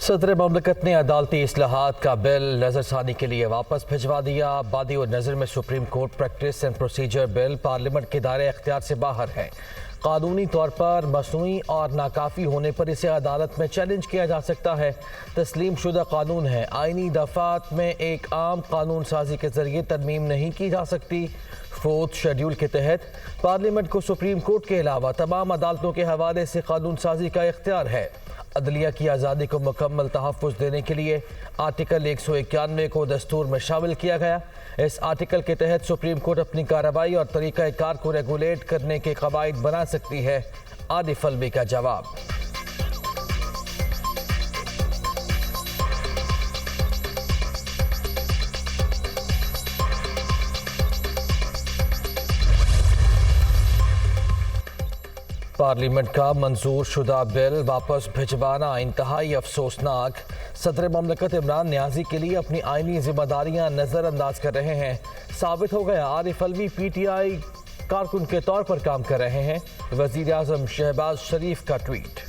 सदर ममलकत ने अदालती इस्लाहात का बिल नज़रसानी के लिए वापस भिजवा दिया। बादी और नज़र में supreme court practice and procedure bill parliament के दायरे इख्तियार से बाहर है। कानूनी तौर पर मसनूई और नाकाफ़ी होने पर इसे अदालत में चैलेंज किया जा सकता है। तस्लीम शुदा कानून है, आइनी दफ़ात में एक आम कानून साजी के ज़रिए तरमीम नहीं की जा सकती। फोर्थ शेड्यूल के तहत पार्लियामेंट को सुप्रीम कोर्ट के अलावा तमाम अदालतों के हवाले से कानून साजी का इख्तियार है। अदलिया की आज़ादी को मुकम्मल तहफ़्फ़ुज़ देने के लिए आर्टिकल 191 को दस्तूर में शामिल किया गया। इस आर्टिकल के तहत सुप्रीम कोर्ट अपनी कार्रवाई और तरीक़ा कार को रेगुलेट करने के कवायद बना सकती है। आरिफ अलवी का जवाब। पार्लियामेंट का मंजूर शुदा बिल वापस भिजवाना इंतहाई अफसोसनाक। सदर ममलकत इमरान न्याजी के लिए अपनी आइनी जिम्मेदारियां नज़रअंदाज कर रहे हैं। साबित हो गया आरिफ अलवी PTI कारकुन के तौर पर काम कर रहे हैं। वज़ीर आज़म शहबाज शरीफ का tweet.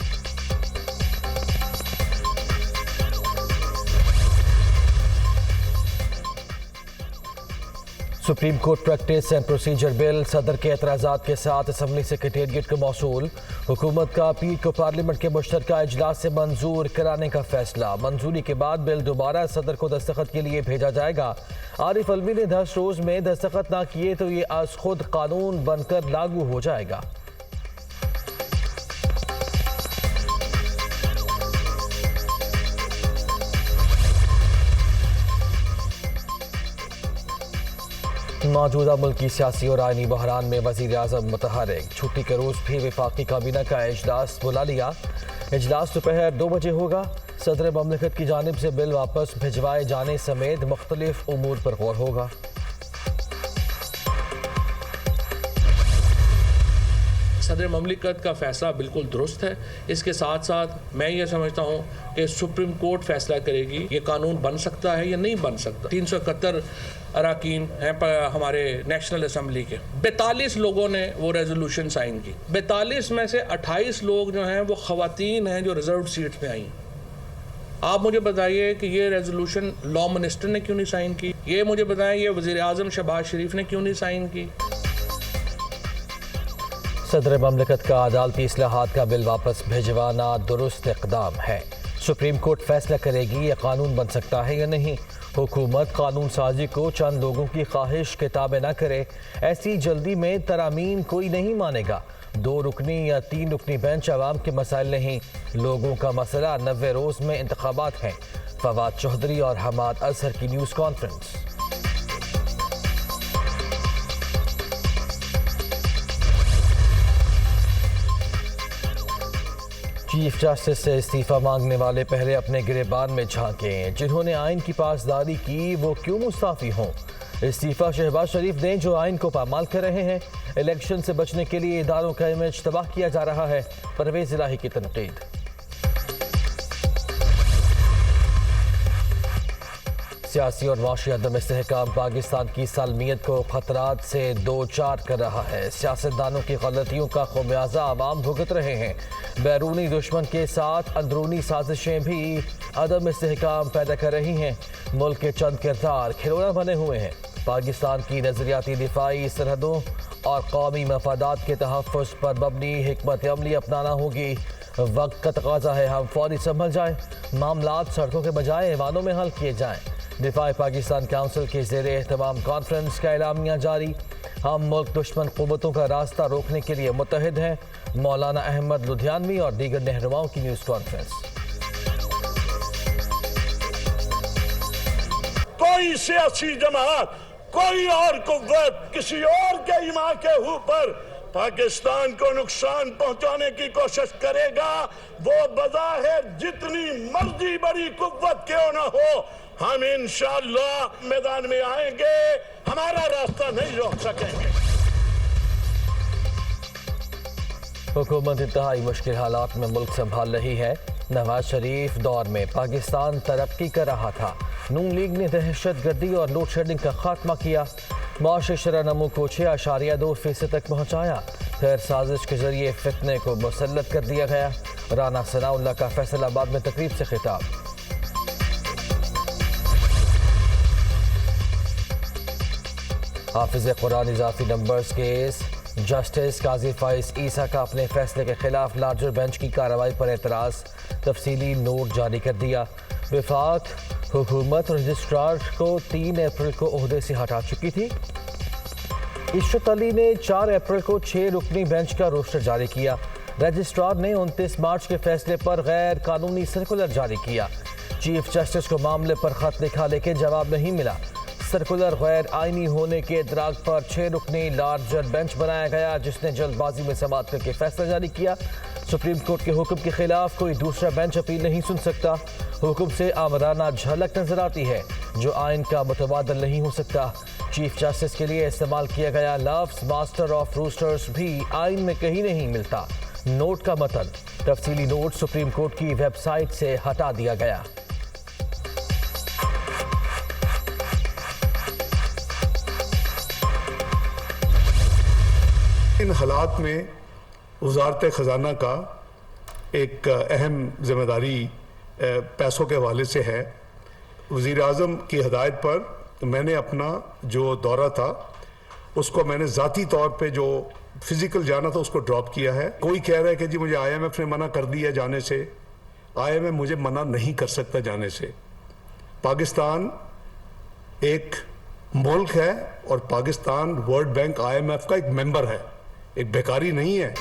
Supreme court practice and procedure bill सदर के एतराज़ात के साथ असम्बली सेक्रेटेरिएट को मौसूल। हुकूमत का पीर को पार्लियामेंट के मुश्तरका इजलास से मंजूर कराने का फैसला। मंजूरी के बाद बिल दोबारा सदर को दस्तखत के लिए भेजा जाएगा। आरिफ अलवी ने 10 रोज़ में दस्तखत ना किए तो ये आज खुद कानून बनकर लागू हो जाएगा। मौजूदा मुल्की सियासी और आइनी बहरान में वज़ीर आज़म मुतहर्रिक। छुट्टी के रोज़ भी वफाकी काबीना का इजलास बुला लिया। इजलास दोपहर 2 बजे होगा। सदर ममलकत की जानिब से बिल वापस भिजवाए जाने समेत मुख्तलिफ उमूर पर गौर होगा। सदर ममलिकत का फ़ैसला बिल्कुल दुरुस्त है। इसके साथ साथ मैं ये समझता हूँ कि सुप्रीम कोर्ट फैसला करेगी ये कानून बन सकता है या नहीं बन सकता। 371 अरकान हैं हमारे नेशनल असम्बली के, 42 लोगों ने वो रेजोल्यूशन साइन की। 42 में से 28 लोग जो हैं वो ख़वातीन हैं जो रिजर्व सीट्स में आई। आप मुझे बताइए कि ये रेजोल्यूशन लॉ मिनिस्टर ने क्यों नहीं साइन की? ये मुझे बताएं ये वज़ीर आज़म शहबाज शरीफ ने क्यों नहीं साइन की? सदर ममलकत का अदालती इस्लाहात का बिल वापस भिजवाना दुरुस्त इक़दाम है। सुप्रीम कोर्ट फैसला करेगी ये कानून बन सकता है या नहीं। हुकूमत कानून साजी को चंद लोगों की ख्वाहिश के ताबे न करे। ऐसी जल्दी में तरामीम कोई नहीं मानेगा। 2 रुकनी या 3 रुकनी बेंच आवाम के मसाइल नहीं, लोगों का मसला 90 रोज़ में इंतखाबात हैं। फवाद चौधरी और हमाद अजहर की न्यूज़ कॉन्फ्रेंस। चीफ जस्टिस से इस्तीफ़ा मांगने वाले पहले अपने गिरेबान में झांकें। जिन्होंने आइन की पासदारी की वो क्यों मुस्ताफ़ी हों? इस्तीफ़ा शहबाज शरीफ दें जो आइन को पामाल कर रहे हैं। इलेक्शन से बचने के लिए इदारों का इमेज तबाह किया जा रहा है। परवेज़ इलाही की तनकीद। सियासी और माशी अदम इस्तेहकाम पाकिस्तान की सालमियत को खतरात से दो चार कर रहा है। सियासतदानों की गलतियों का खमियाजा आवाम भुगत रहे हैं। बैरूनी दुश्मन के साथ अंदरूनी साजिशें भी अदम इस्तेहकाम पैदा कर रही हैं। मुल्क के चंद किरदार खिलौना बने हुए हैं। पाकिस्तान की नजरियाती दिफाई सरहदों और कौमी मफादात के तहफ़्फ़ुज़ पर मबनी हिकमत अमली अपनाना होगी। वक्त का तकाजा है हम फौरी संभल जाएँ। मामलात सड़कों के बजाय ऐवानों में हल किए जाएँ। दिफाई पाकिस्तान काउंसिल के ज़ेरे एहतमाम कॉन्फ्रेंस का एलामिया जारी। हम मुल्क दुश्मन क़ुव्वतों का रास्ता रोकने के लिए मुत्तहिद हैं। मौलाना अहमद लुधियानवी और दीगर रहनुमाओं की न्यूज़ कॉन्फ्रेंस। कोई सियासी जमात, कोई और कुव्वत किसी और के ईमा के ऊपर पाकिस्तान को नुकसान पहुंचाने की कोशिश करेगा, वो बज़ाहिर जितनी मर्जी बड़ी कुव्वत क्यों ना हो, हम इंशाअल्लाह मैदान में आएंगे, हमारा रास्ता नहीं रोक सकेंगे। हुकूमत इंतहाई मुश्किल हालात में मुल्क संभाल रही है। नवाज शरीफ दौर में पाकिस्तान तरक्की कर रहा था। नून लीग ने दहशत गर्दी और लोड शेडिंग का खात्मा किया। माशी शरह-नमू को 6.2% तक पहुँचाया। फिर साजिश के जरिए फितने को मुसल्लत कर दिया गया। राना सनाउल्लाह का फैसलाबाद में तकरीब से खिताब। حافظ قرآن اضافی نمبرز کیس جسٹس قاضی فائز عیسیٰ کا اپنے فیصلے کے خلاف لارجر بینچ کی کارروائی پر اعتراض، تفصیلی نوٹ جاری کر دیا۔ وفاق حکومت رجسٹرار کو 3 اپریل کو عہدے سے ہٹا چکی تھی۔ عشرت علی نے 4 اپریل کو 6 رکنی بینچ کا روسٹر جاری کیا۔ رجسٹرار نے 29 مارچ کے فیصلے پر غیر قانونی سرکولر جاری کیا۔ چیف جسٹس کو معاملے پر خط لکھا لیکن جواب نہیں ملا۔ سرکولر غیر آئینی ہونے کے ادراک پر 6 رکنی لارجر بینچ بنایا گیا، جس نے جلد بازی میں سماعت کر کے فیصلہ جاری کیا۔ سپریم کورٹ کے حکم کے خلاف کوئی دوسرا بینچ اپیل نہیں سن سکتا۔ حکم سے آمرانہ جھلک نظر آتی ہے جو آئین کا متبادل نہیں ہو سکتا۔ چیف جسٹس کے لیے استعمال کیا گیا لفظ ماسٹر آف روسٹرز بھی آئین میں کہیں نہیں ملتا۔ نوٹ کا متن، تفصیلی نوٹ سپریم کورٹ کی ویب سائٹ سے ہٹا دیا گیا۔ ان حالات میں وزارت خزانہ کا ایک اہم ذمہ داری پیسوں کے حوالے سے ہے۔ وزیر اعظم کی ہدایت پر میں نے اپنا جو دورہ تھا اس کو میں نے ذاتی طور پہ جو فزیکل جانا تھا اس کو ڈراپ کیا ہے۔ کوئی کہہ رہا ہے کہ جی مجھے آئی ایم ایف نے منع کر دیا جانے سے، آئی ایم ایف مجھے منع نہیں کر سکتا جانے سے۔ پاکستان ایک ملک ہے اور Pakistan World Bank I M F کا ایک ممبر ہے، ایک بیکاری نہیں ہے۔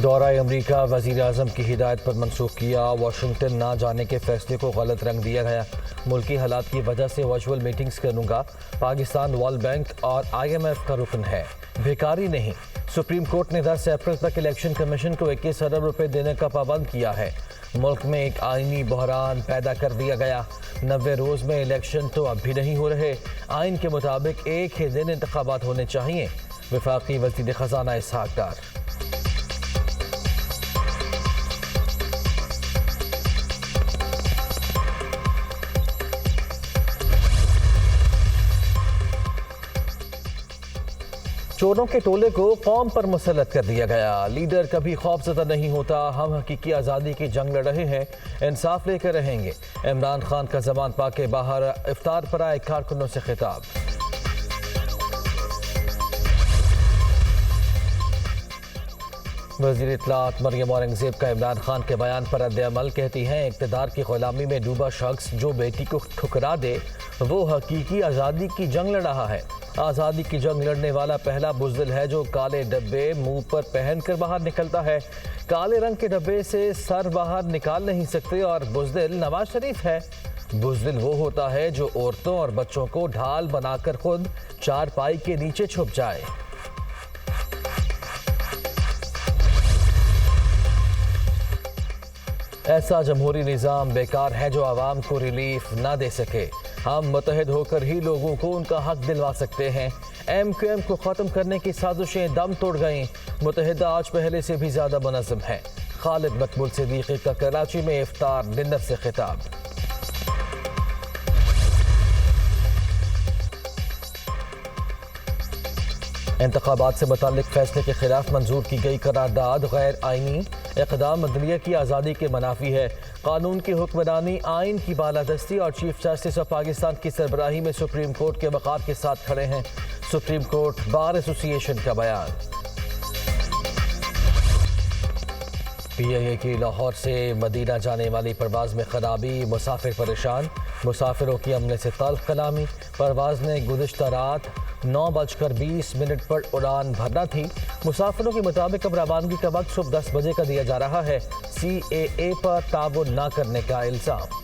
دورہ امریکہ وزیر اعظم کی ہدایت پر منسوخ کیا۔ واشنگٹن نہ جانے کے فیصلے کو غلط رنگ دیا گیا۔ ملکی حالات کی وجہ سے ورچوئل میٹنگز کروں گا۔ پاکستان ورلڈ بینک اور آئی ایم ایف کا رکن ہے، بیکاری نہیں۔ سپریم کورٹ نے 10 اپریل تک الیکشن کمیشن کو 21 ارب روپے دینے کا پابند کیا ہے۔ ملک میں ایک آئینی بحران پیدا کر دیا گیا۔ 90 روز میں الیکشن تو اب بھی نہیں ہو رہے۔ آئین کے مطابق ایک ہی دن انتخابات ہونے چاہیے۔ وفاقی وزیر خزانہ اسحاق ڈار۔ چوروں کے ٹولے کو قوم پر مسلط کر دیا گیا۔ لیڈر کبھی خوف زدہ نہیں ہوتا۔ ہم حقیقی آزادی کی جنگ لڑ رہے ہیں، انصاف لے کر رہیں گے۔ عمران خان کا زمان پاک کے باہر افطار پر آئے کارکنوں سے خطاب۔ وزیر اطلاعات مریم اورنگزیب کا عمران خان کے بیان پر رد عمل، کہتی ہیں اقتدار کی غلامی میں ڈوبا شخص جو بیٹی کو ٹھکرا دے وہ حقیقی آزادی کی جنگ لڑ رہا ہے۔ آزادی کی جنگ لڑنے والا پہلا بزدل ہے جو کالے ڈبے منہ پر پہن کر باہر نکلتا ہے۔ کالے رنگ کے ڈبے سے سر باہر نکال نہیں سکتے اور بزدل نواز شریف ہے۔ بزدل وہ ہوتا ہے جو عورتوں اور بچوں کو ڈھال بنا کر خود چارپائی کے نیچے چھپ جائے۔ ایسا جمہوری نظام بیکار ہے جو عوام کو ریلیف نہ دے سکے۔ ہم متحد ہو کر ہی لوگوں کو ان کا حق دلوا سکتے ہیں۔ ایم کیو ایم کو ختم کرنے کی سازشیں دم توڑ گئیں۔ متحدہ آج پہلے سے بھی زیادہ منظم ہے۔ خالد مقبول صدیقی کا کراچی میں افطار ڈنر سے خطاب۔ انتخابات سے متعلق فیصلے کے خلاف منظور کی گئی قرارداد غیر آئینی، اقدام عدلیہ کی آزادی کے منافی ہے۔ قانون کی حکمرانی، آئین کی بالادستی اور چیف جسٹس آف پاکستان کی سربراہی میں سپریم کورٹ کے وقار کے ساتھ کھڑے ہیں۔ سپریم کورٹ بار ایسوسی ایشن کا بیان۔ پی آئی اے کی لاہور سے مدینہ جانے والی پرواز میں خرابی، مسافر پریشان، مسافروں کی عملے سے تلخ کلامی۔ پرواز نے گزشتہ رات 9:20 پر اڑان بھرنا تھی۔ مسافروں کے مطابق اب روانگی کا وقت صبح 10 بجے کا دیا جا رہا ہے۔ CAA پر تعاون نہ کرنے کا الزام۔